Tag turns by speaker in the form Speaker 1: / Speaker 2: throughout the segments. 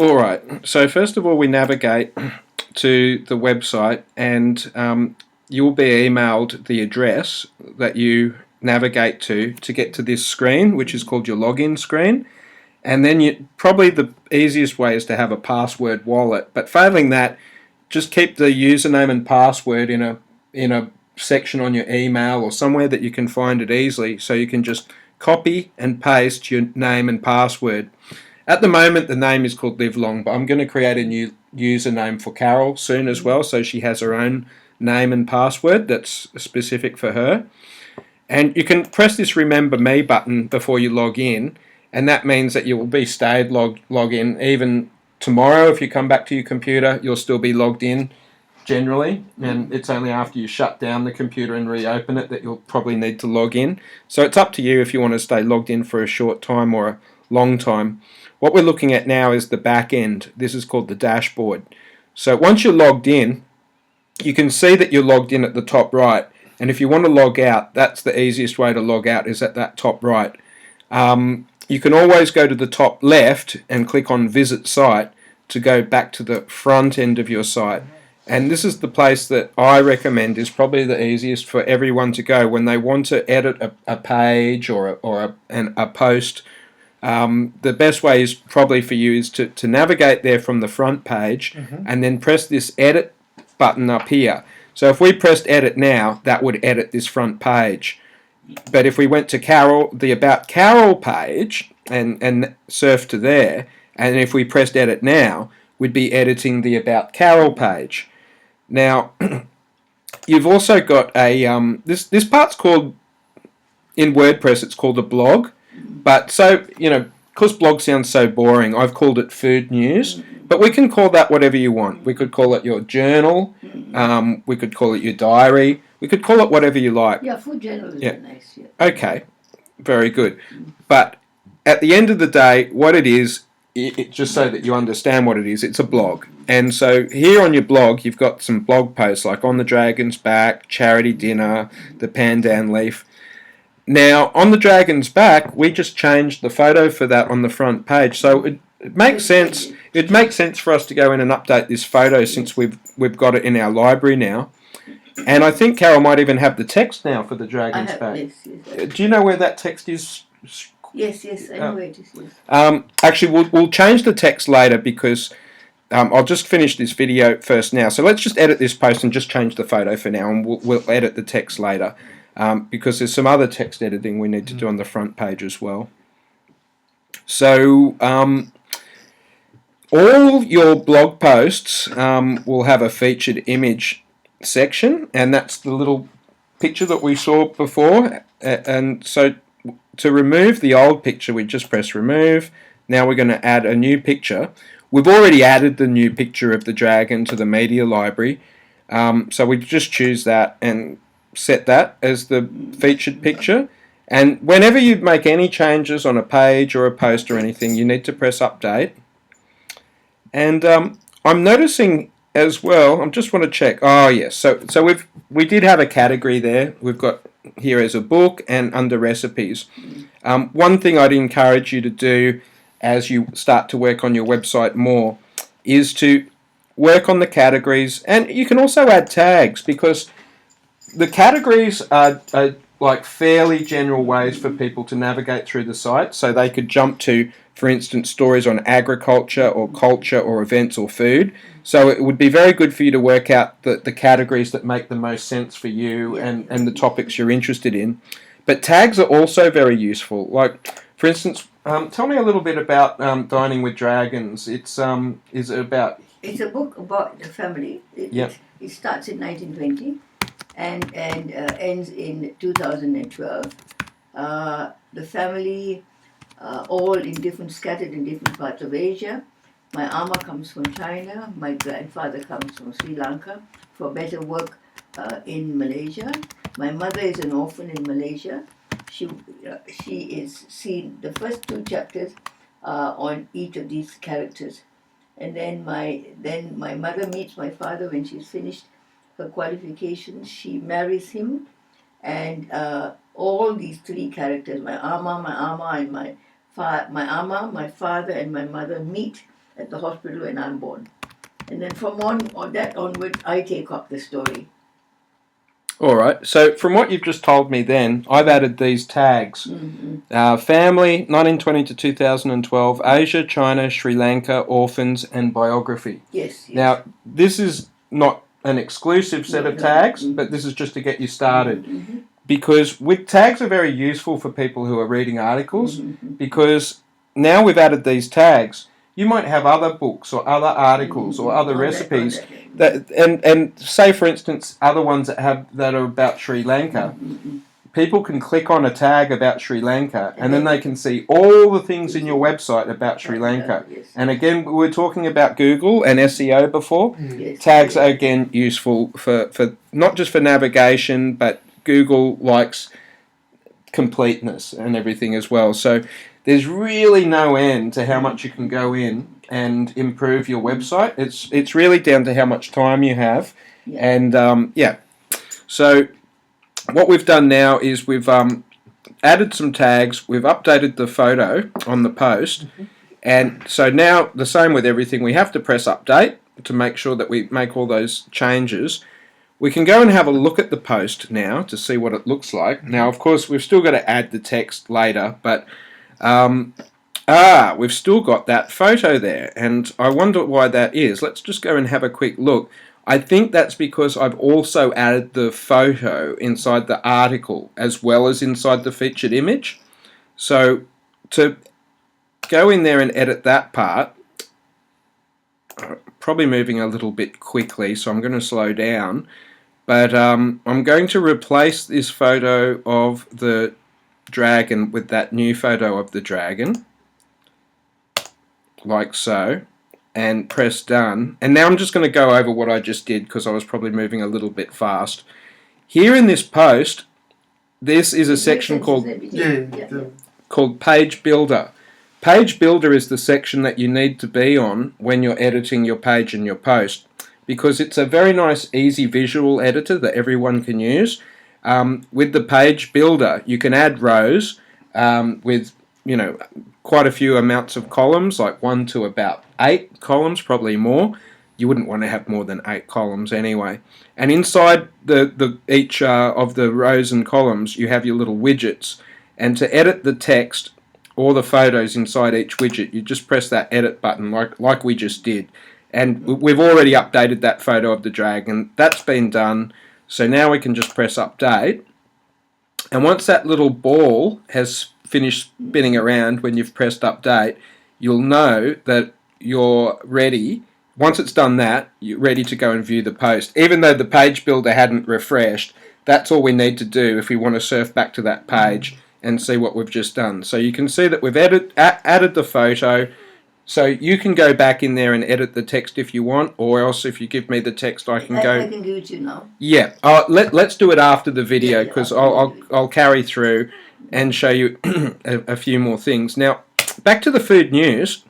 Speaker 1: Alright, so first of all we navigate to the website, and you'll be emailed the address that you navigate to get to this screen, which is called your login screen. And then probably the easiest way is to have a password wallet, but failing that, just keep the username and password in a section on your email or somewhere that you can find it easily, so you can just copy and paste your name and password. At the moment the name is called Livelong, but I'm going to create a new username for Carol soon as well, so she has her own name and password that's specific for her. And you can press this Remember Me button before you log in, and that means that you will be stayed log in. Even tomorrow, if you come back to your computer, you'll still be logged in generally, and it's only after you shut down the computer and reopen it that you'll probably need to log in. So it's up to you if you want to stay logged in for a short time or a long time. What we're looking at now is the back end. This is called the dashboard. So once you're logged in, you can see that you're logged in at the top right, and if you want to log out, that's the easiest way to log out, is at that top right. You can always go to the top left and click on Visit Site to go back to the front end of your site. And this is the place that I recommend is probably the easiest for everyone to go when they want to edit a page or a post. The best way is probably for you is to navigate there from the front page, and then press this Edit button up here. So if we pressed Edit now, that would edit this front page. But if we went to Carol, the About Carol page, and surf to there, and if we pressed Edit now, we'd be editing the About Carol page. Now, you've also got a, this part's called, in WordPress it's called a blog, but so, because blog sounds so boring, I've called it food news, but we can call that whatever you want. We could call it your journal, we could call it your diary, we could call it whatever you like.
Speaker 2: Yeah, food journal is nice. Yeah.
Speaker 1: Okay, very good. But at the end of the day, what it is, just so that you understand what it is, it's a blog. And so here on your blog, you've got some blog posts like On the Dragon's Back, Charity Dinner, the Pandan Leaf. Now, on the Dragon's Back, we just changed the photo for that on the front page. So it makes sense. It makes sense for us to go in and update this photo since we've got it in our library now. And I think Carol might even have the text now for the Dragon's Back.
Speaker 2: Yes.
Speaker 1: Do you know where that text is?
Speaker 2: Yes, I know where it is. Yes.
Speaker 1: Actually, we'll change the text later because I'll just finish this video first now. So let's just edit this post and just change the photo for now, and we'll edit the text later because there's some other text editing we need to do on the front page as well. So all your blog posts will have a featured image section, and that's the little picture that we saw before. And so to remove the old picture, we just press remove. Now we're going to add a new picture. We've already added the new picture of the dragon to the media library, so we just choose that and set that as the featured picture. And whenever you make any changes on a page or a post or anything, you need to press update. And I'm noticing as well, I just want to check. Oh yes, so we did have a category there. We've got here as a book and under recipes. One thing I'd encourage you to do as you start to work on your website more is to work on the categories, and you can also add tags, because the categories are like fairly general ways for people to navigate through the site, so they could jump to, for instance, stories on agriculture or culture or events or food. So it would be very good for you to work out the categories that make the most sense for you and the topics you're interested in. But tags are also very useful. Like, for instance, tell me a little bit about Dining with Dragons. It's is it about?
Speaker 2: It's a book about the family. It starts in 1920 and ends in 2012. The family, all scattered in different parts of Asia. My ama comes from China. My grandfather comes from Sri Lanka for better work in Malaysia. My mother is an orphan in Malaysia. She is seen, the first 2 chapters on each of these characters. And then my mother meets my father when she's finished her qualifications. She marries him, and all these 3 characters, my ama, and my father, and my mother meet at the hospital when I'm born. And then from on that onwards, I take up the story.
Speaker 1: All right. So from what you've just told me then, I've added these tags. Family, 1920 to 2012, Asia, China, Sri Lanka, orphans, and biography.
Speaker 2: Yes.
Speaker 1: Now, this is not an exclusive set of tags, but this is just to get you started. Because tags are very useful for people who are reading articles, because now we've added these tags, you might have other books or other articles or other recipes and say, for instance, other ones that are about Sri Lanka. People can click on a tag about Sri Lanka and then they can see all the things in your website about Sri Lanka. And again, we were talking about Google and SEO before. Tags are again useful for not just for navigation, but Google likes completeness and everything as well. So there's really no end to how much you can go in and improve your website. It's really down to how much time you have. And so what we've done now is we've added some tags, we've updated the photo on the post, and so now the same with everything, we have to press update to make sure that we make all those changes. We can go and have a look at the post now to see what it looks like. Now, of course, we've still got to add the text later, but we've still got that photo there, and I wonder why that is. Let's just go and have a quick look. I think that's because I've also added the photo inside the article as well as inside the featured image. So to go in there and edit that part, probably moving a little bit quickly, so I'm going to slow down. But I'm going to replace this photo of the dragon with that new photo of the dragon, like so, and press done. And now I'm just going to go over what I just did because I was probably moving a little bit fast. Here in this post, this is a section called Page Builder. Page Builder is the section that you need to be on when you're editing your page and your post, because it's a very nice, easy visual editor that everyone can use. With the Page Builder, you can add rows with, quite a few amounts of columns, like 1 to about 8 columns, probably more. You wouldn't want to have more than 8 columns anyway. And inside each of the rows and columns, you have your little widgets. And to edit the text or the photos inside each widget, you just press that edit button like we just did. And we've already updated that photo of the dragon. That's been done. So now we can just press update. And once that little ball has finished spinning around when you've pressed update, you'll know that you're ready. Once it's done that, you're ready to go and view the post. Even though the page builder hadn't refreshed, that's all we need to do if we want to surf back to that page and see what we've just done. So you can see that we've added the photo. So you can go back in there and edit the text if you want, or else if you give me the text, I can go.
Speaker 2: I can give it to you now.
Speaker 1: Yeah, let's do it after the video, because I'll carry through and show you a few more things. Now, back to the food news.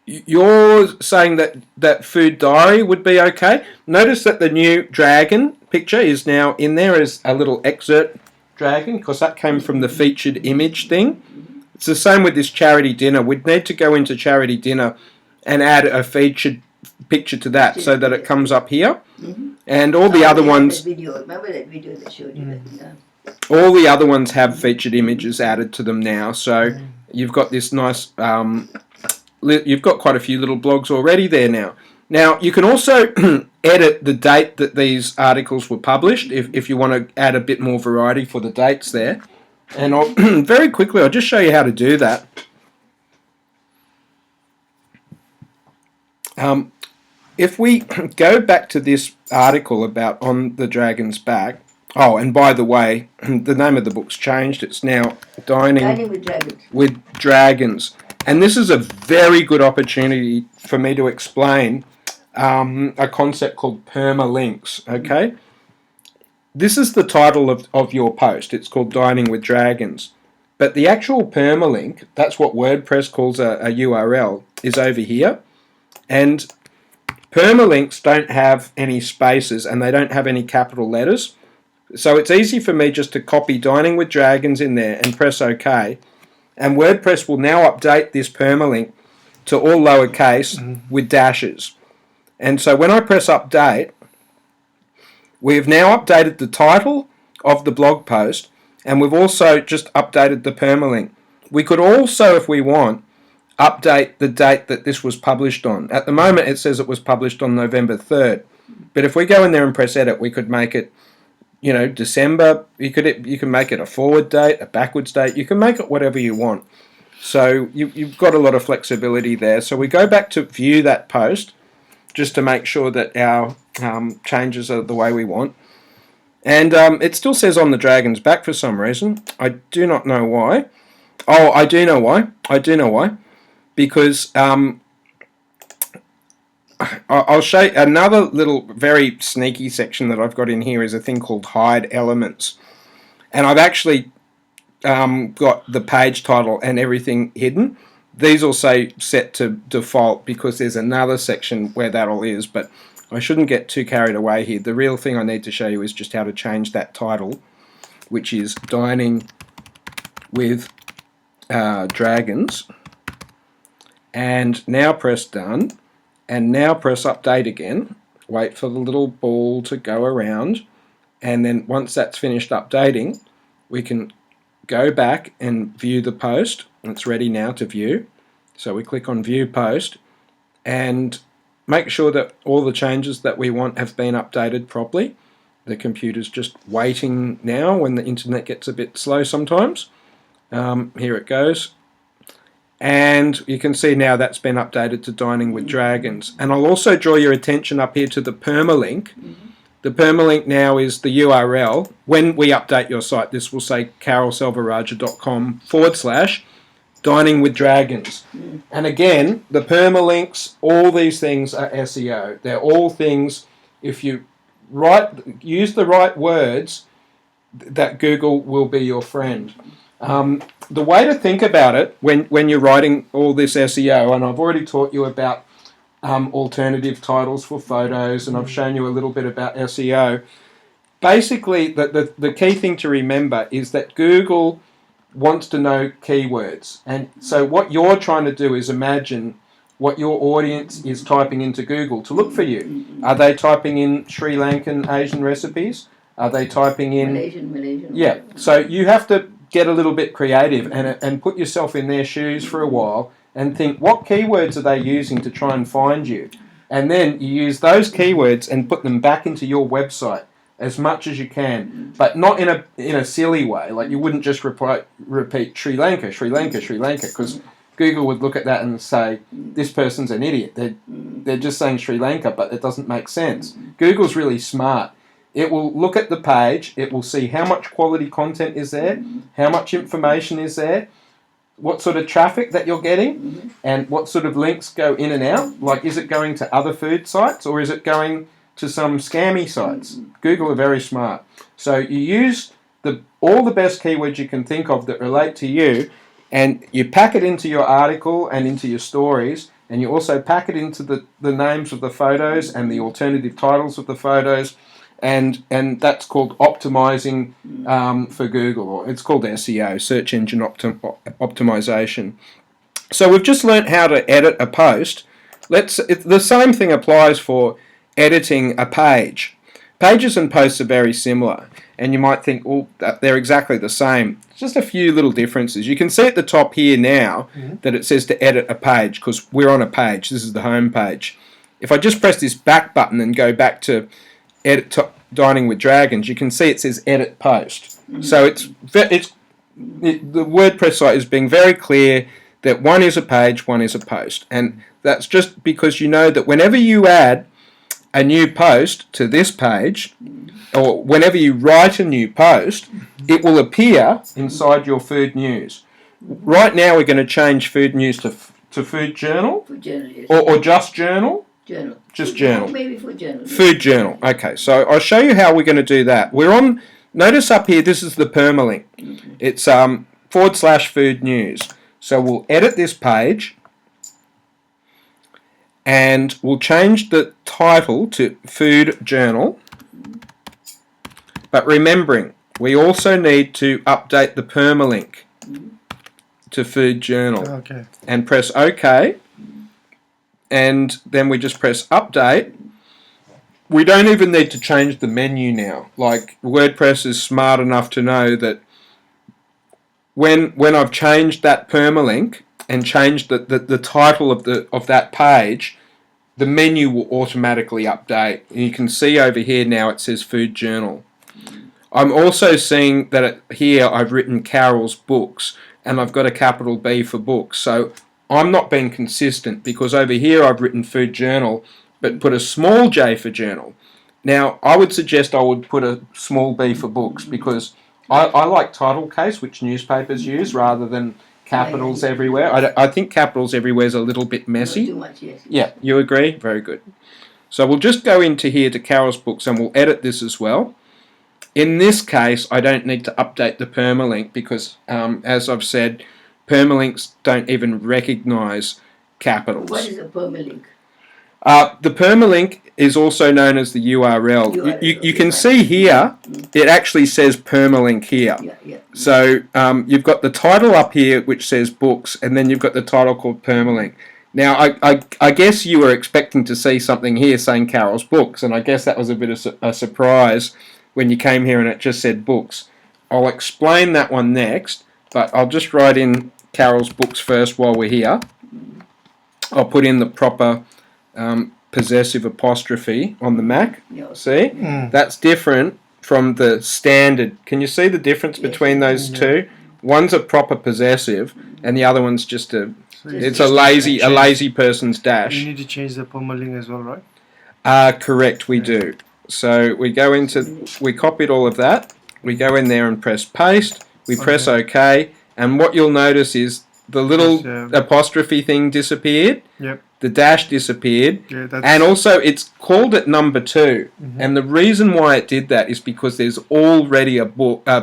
Speaker 1: You're saying that food diary would be okay. Notice that the new dragon picture is now in there as a little excerpt dragon, because that came from the featured image thing. It's the same with this charity dinner. We'd need to go into charity dinner and add a featured picture to that so that it comes up here. And all the other ones...
Speaker 2: Remember that video that showed you that? Yeah.
Speaker 1: All the other ones have featured images added to them now. So you've got this nice... you've got quite a few little blogs already there now. Now, you can also edit the date that these articles were published if you want to add a bit more variety for the dates there. And very quickly, I'll just show you how to do that. If we go back to this article about On the Dragon's Back, oh, and by the way, the name of the book's changed. It's now Dining with Dragons. And this is a very good opportunity for me to explain a concept called permalinks, okay? This is the title of your post. It's called Dining with Dragons. But the actual permalink, that's what WordPress calls a URL, is over here. And permalinks don't have any spaces and they don't have any capital letters. So it's easy for me just to copy Dining with Dragons in there and press OK. And WordPress will now update this permalink to all lowercase with dashes. And so when I press update, we've now updated the title of the blog post, and we've also just updated the permalink. We could also, if we want, update the date that this was published on. At the moment it says it was published on November 3rd, but if we go in there and press edit, we could make it, you know, December. You can make it a forward date, a backwards date. You can make it whatever you want. So you've got a lot of flexibility there. So we go back to view that post just to make sure that our changes are the way we want. And it still says on the dragon's back for some reason. I do not know why. Oh, I do know why. I do know why. Because I'll show you another little very sneaky section that I've got in here is a thing called hide elements. And I've actually got the page title and everything hidden. These will say set to default because there's another section where that all is, but I shouldn't get too carried away here. The real thing I need to show you is just how to change that title, which is Dining with Dragons. And now press done, and now press update again. Wait for the little ball to go around, and then once that's finished updating, we can go back and view the post. It's ready now to view. So we click on view post and make sure that all the changes that we want have been updated properly. The computer's just waiting now when the internet gets a bit slow sometimes. Here it goes. And you can see now that's been updated to Dining with Dragons. And I'll also draw your attention up here to the permalink. The permalink now is the URL. When we update your site, this will say carolselvarajah.com/Dining with Dragons. And again, the permalinks, all these things are SEO. They're all things, if you use the right words, that Google will be your friend. The way to think about it when you're writing all this SEO, and I've already taught you about alternative titles for photos, and I've shown you a little bit about SEO. Basically, the key thing to remember is that Google wants to know keywords. And so what you're trying to do is imagine what your audience is typing into Google to look for you. Are they typing in Sri Lankan Asian recipes? Are they typing in...
Speaker 2: Malaysian.
Speaker 1: Yeah, so you have to get a little bit creative and put yourself in their shoes for a while and think, what keywords are they using to try and find you? And then you use those keywords and put them back into your website as much as you can, but not in a silly way. Like you wouldn't just repeat Sri Lanka, because Google would look at that and say, this person's an idiot. They're just saying Sri Lanka, but it doesn't make sense. Google's really smart. It will look at the page, it will see how much quality content is there, how much information is there, what sort of traffic that you're getting, and what sort of links go in and out. Like, is it going to other food sites, or is it going to some scammy sites? Google are very smart. So you use all the best keywords you can think of that relate to you, and you pack it into your article and into your stories, and you also pack it into the names of the photos and the alternative titles of the photos, and that's called optimizing for Google, or it's called SEO, search engine optimization. So we've just learnt how to edit a post. The same thing applies for editing a page. Pages and posts are very similar, and you might think, oh, they're exactly the same. Just a few little differences. You can see at the top here now that it says to edit a page, because we're on a page. This is the home page. If I just press this back button and go back to Dining with Dragons, you can see it says edit post. So the WordPress site is being very clear that one is a page, one is a post. And that's just because you know that whenever you add a new post to this page, or whenever you write a new post, it will appear inside your food news. Right now we're going to change food news to food journal.
Speaker 2: Food journal, yes.
Speaker 1: Or just journal.
Speaker 2: Journal.
Speaker 1: Just journal.
Speaker 2: Maybe food journal.
Speaker 1: Food journal. Okay, so I'll show you how we're going to do that. We're on, notice up here, this is the permalink. It's /food news. So we'll edit this page and we'll change the title to food journal. But remembering, we also need to update the permalink to food journal.
Speaker 3: Okay.
Speaker 1: And press OK. and then we just press update. We don't even need to change the menu now. Like, WordPress is smart enough to know that when I've changed that permalink and changed the title of that page, the menu will automatically update. And you can see over here now it says Food Journal. I'm also seeing that here I've written Carol's Books, and I've got a capital B for books. So I'm not being consistent, because over here I've written Food Journal but put a small j for journal. Now I would suggest I would put a small b for books, because I like title case, which newspapers use, rather than capitals everywhere. I think capitals everywhere is a little bit messy.
Speaker 2: Too much, yes.
Speaker 1: Yeah, you agree? Very good. So we'll just go into here to Carol's Books and we'll edit this as well. In this case, I don't need to update the permalink because, as I've said, permalinks don't even recognize capitals.
Speaker 2: What is a permalink?
Speaker 1: The permalink is also known as the URL. You can see here, it actually says permalink here.
Speaker 2: Yeah.
Speaker 1: So you've got the title up here which says books, and then you've got the title called permalink. Now, I guess you were expecting to see something here saying Carol's Books, and I guess that was a bit of a surprise when you came here and it just said books. I'll explain that one next, but I'll just write in Carol's Books first while we're here. I'll put in the proper possessive apostrophe on the Mac. See? That's different from the standard. Can you see the difference between those two? One's a proper possessive, and the other one's just a lazy person's dash.
Speaker 3: You need to change the permalink as well, right?
Speaker 1: Correct, we do. So we copied all of that. We go in there and press paste. We press OK, and what you'll notice is the little apostrophe thing disappeared.
Speaker 3: Yep.
Speaker 1: The dash disappeared,
Speaker 3: yeah,
Speaker 1: and also it's called it number 2. And the reason why it did that is because there's already a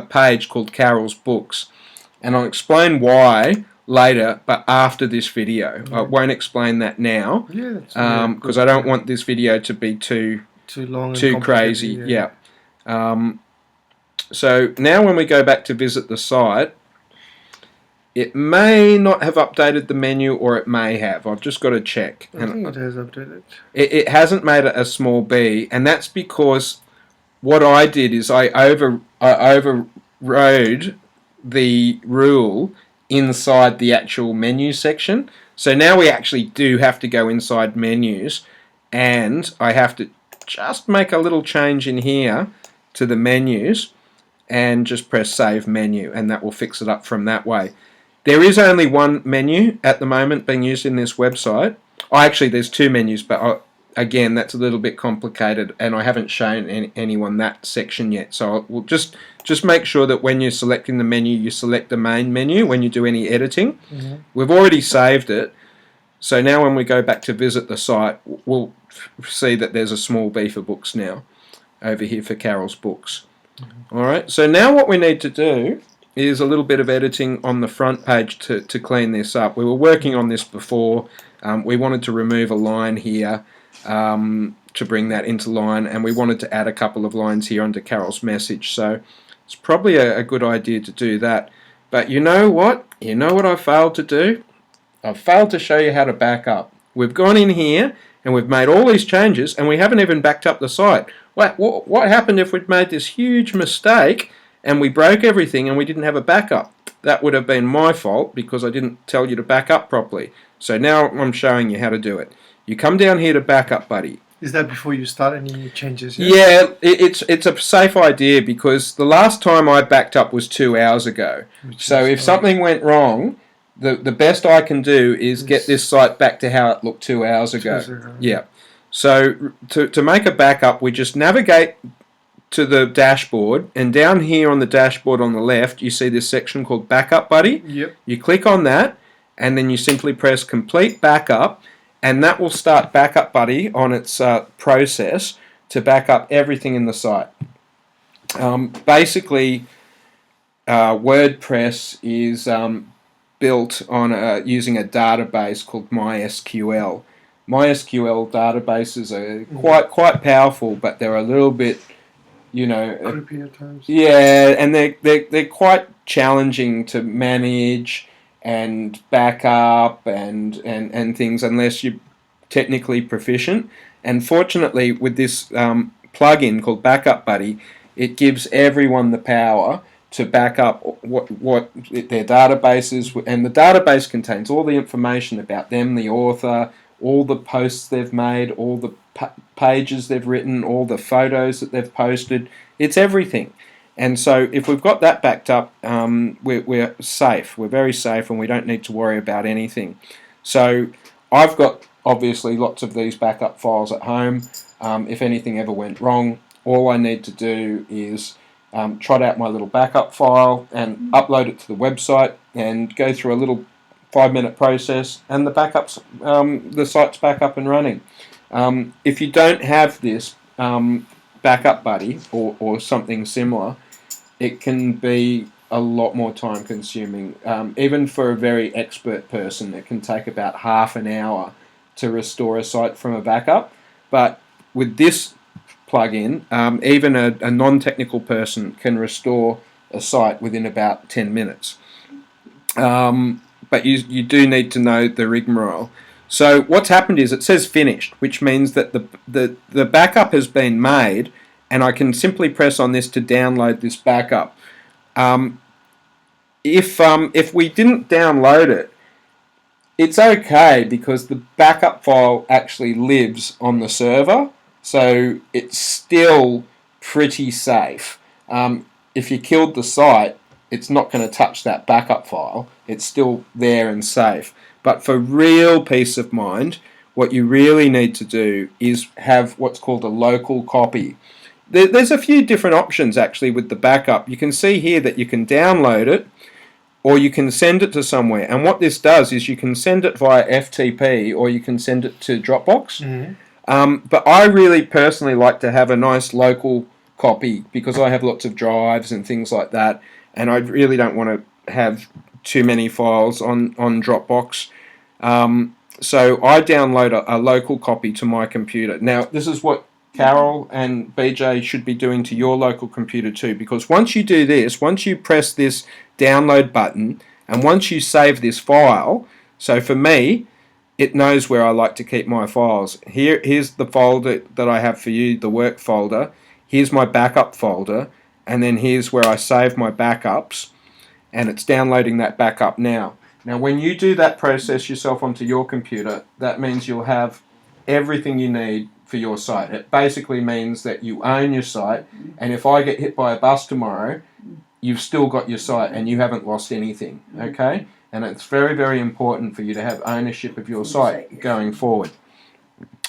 Speaker 1: page called Carol's Books, and I'll explain why later, but after this video. I won't explain that now, because I don't want this video to be too
Speaker 3: long,
Speaker 1: too crazy. Yeah. So now when we go back to visit the site, it may not have updated the menu, or it may have. I've just got to check.
Speaker 3: I think it has updated.
Speaker 1: It hasn't made it a small b, and that's because what I did is I overrode the rule inside the actual menu section. So now we actually do have to go inside menus, and I have to just make a little change in here to the menus and just press save menu, and that will fix it up from that way. There is only one menu at the moment being used in this website. Actually, there's 2 menus, but again, that's a little bit complicated, and I haven't shown anyone that section yet. So we'll just make sure that when you're selecting the menu, you select the main menu when you do any editing. We've already saved it. So now when we go back to visit the site, we'll see that there's a small b for books now over here for Carol's Books. Alright, so now what we need to do is a little bit of editing on the front page to clean this up. We were working on this before. We wanted to remove a line here to bring that into line, and we wanted to add a couple of lines here under Carol's message. So it's probably a good idea to do that. But you know what? You know what I failed to do? I've failed to show you how to back up. We've gone in here and we've made all these changes, and we haven't even backed up the site. What happened if we'd made this huge mistake and we broke everything and we didn't have a backup? That would have been my fault because I didn't tell you to back up properly. So now I'm showing you how to do it. You come down here to BackupBuddy.
Speaker 3: Is that before you start any changes?
Speaker 1: Yeah, it's a safe idea, because the last time I backed up was 2 hours ago. So if something went wrong, the best I can do is get this site back to how it looked 2 hours ago. Yeah. So to make a backup, we just navigate to the dashboard, and down here on the dashboard on the left, you see this section called BackupBuddy.
Speaker 3: Yep.
Speaker 1: You click on that, and then you simply press Complete Backup, and that will start BackupBuddy on its process to back up everything in the site. Basically, WordPress is built on using a database called MySQL. MySQL databases are quite powerful, but they're a little bit,
Speaker 3: creepy at times.
Speaker 1: Yeah, and they're quite challenging to manage and back up and things, unless you technically proficient. And fortunately, with this plugin called BackupBuddy, it gives everyone the power to back up what their database is, and the database contains all the information about them, the author, all the posts they've made, all the pages they've written, all the photos that they've posted. It's everything. And so if we've got that backed up, we're safe. We're very safe, and we don't need to worry about anything. So I've got obviously lots of these backup files at home. If anything ever went wrong, all I need to do is trot out my little backup file and upload it to the website and go through a little 5-minute process, and the site's back up and running. If you don't have this BackupBuddy or something similar, it can be a lot more time consuming. Even for a very expert person, it can take about half an hour to restore a site from a backup. But with this plugin, even a non-technical person can restore a site within about 10 minutes. But you do need to know the rigmarole. So what's happened is it says finished, which means that the backup has been made, and I can simply press on this to download this backup. If we didn't download it, it's okay because the backup file actually lives on the server, so it's still pretty safe. If you killed the site, it's not going to touch that backup file. It's still there and safe. But for real peace of mind, what you really need to do is have what's called a local copy. There's a few different options actually with the backup. You can see here that you can download it, or you can send it to somewhere. And what this does is you can send it via FTP, or you can send it to Dropbox.
Speaker 3: Mm-hmm.
Speaker 1: But I really personally like to have a nice local copy because I have lots of drives and things like that, and I really don't want to have too many files on Dropbox. So I download a local copy to my computer. Now, this is what Carol and BJ should be doing to your local computer too, because once you do this, once you press this download button, and once you save this file, so for me, it knows where I like to keep my files. Here's the folder that I have for you, the work folder. Here's my backup folder, and then here's where I save my backups, and it's downloading that backup now. Now, when you do that process yourself onto your computer, that means you'll have everything you need for your site. It basically means that you own your site, and if I get hit by a bus tomorrow, you've still got your site and you haven't lost anything, okay? And it's very, very important for you to have ownership of your site going forward.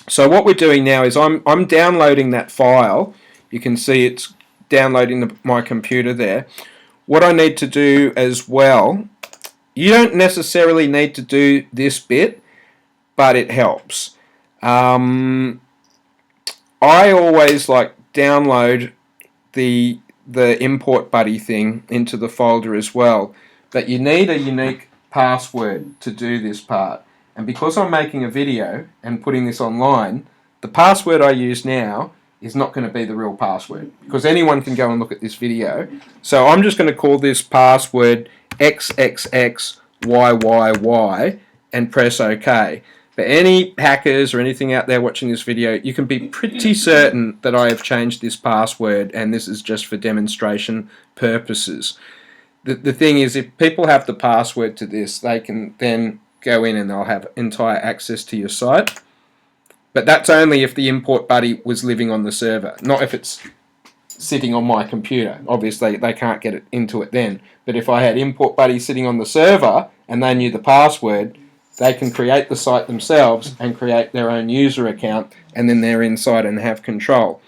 Speaker 1: So what we're doing now is I'm downloading that file. You can see it's downloading my computer there. What I need to do as well, you don't necessarily need to do this bit, but it helps. I always like download the import buddy thing into the folder as well, but you need a unique password to do this part. And because I'm making a video and putting this online, the password I use now is not going to be the real password, because anyone can go and look at this video. So I'm just going to call this password XXXYYY and press OK. For any hackers or anything out there watching this video, you can be pretty certain that I have changed this password, and this is just for demonstration purposes. The thing is, if people have the password to this, they can then go in and they'll have entire access to your site. But that's only if the import buddy was living on the server, not if it's sitting on my computer. Obviously, they can't get into it then. But if I had import buddy sitting on the server and they knew the password, they can create the site themselves and create their own user account, and then they're inside and have control.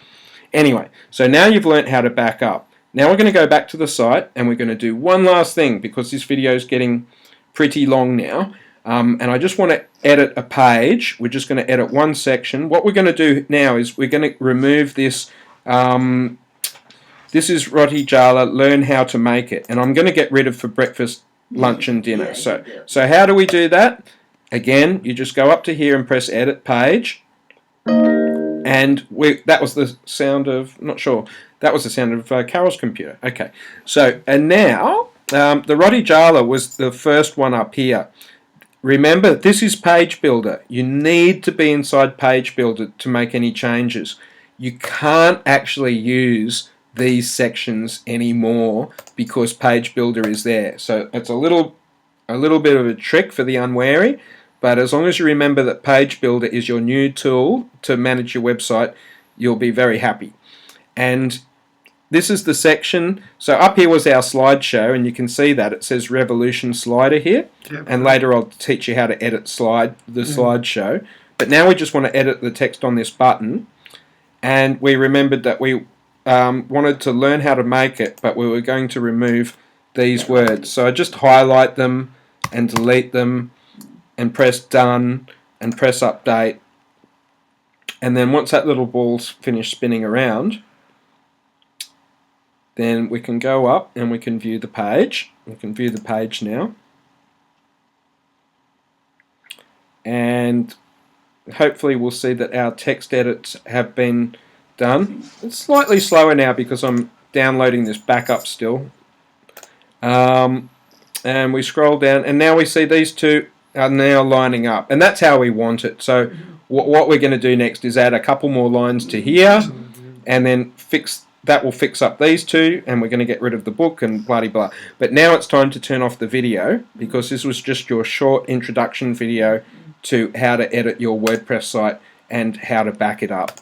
Speaker 1: Anyway, so now you've learnt how to back up. Now we're going to go back to the site, and we're going to do one last thing, because this video is getting pretty long now. And I just want to edit a page. We're just going to edit one section. What we're going to do now is we're going to remove this. This is roti jala, learn how to make it. And I'm going to get rid of for breakfast, lunch and dinner. So how do we do that? Again, you just go up to here and press edit page. And that was the sound of, not sure, that was the sound of Carol's computer. Okay, so, and now, the roti jala was the first one up here. remember, this is Page Builder. You need to be inside Page Builder to make any changes. You can't actually use these sections anymore because Page Builder is there. So it's a little bit of a trick for the unwary, but as long as you remember that Page Builder is your new tool to manage your website, you'll be very happy. And this is the section. So up here was our slideshow, and you can see that it says Revolution Slider here.
Speaker 3: Yep.
Speaker 1: And later I'll teach you how to edit the slideshow. But now we just want to edit the text on this button, and we remembered that we wanted to learn how to make it, but we were going to remove these words. So I just highlight them and delete them and press done and press update, and then once that little ball's finished spinning around, then we can go up and we can view the page. We can view the page now, and hopefully we'll see that our text edits have been done. It's slightly slower now because I'm downloading this backup still. And we scroll down, and now we see these two are now lining up, and that's how we want it. So what we're going to do next is add a couple more lines to here, and then that will fix up these two, and we're going to get rid of the book and blah blah. But now it's time to turn off the video, because this was just your short introduction video to how to edit your WordPress site and how to back it up.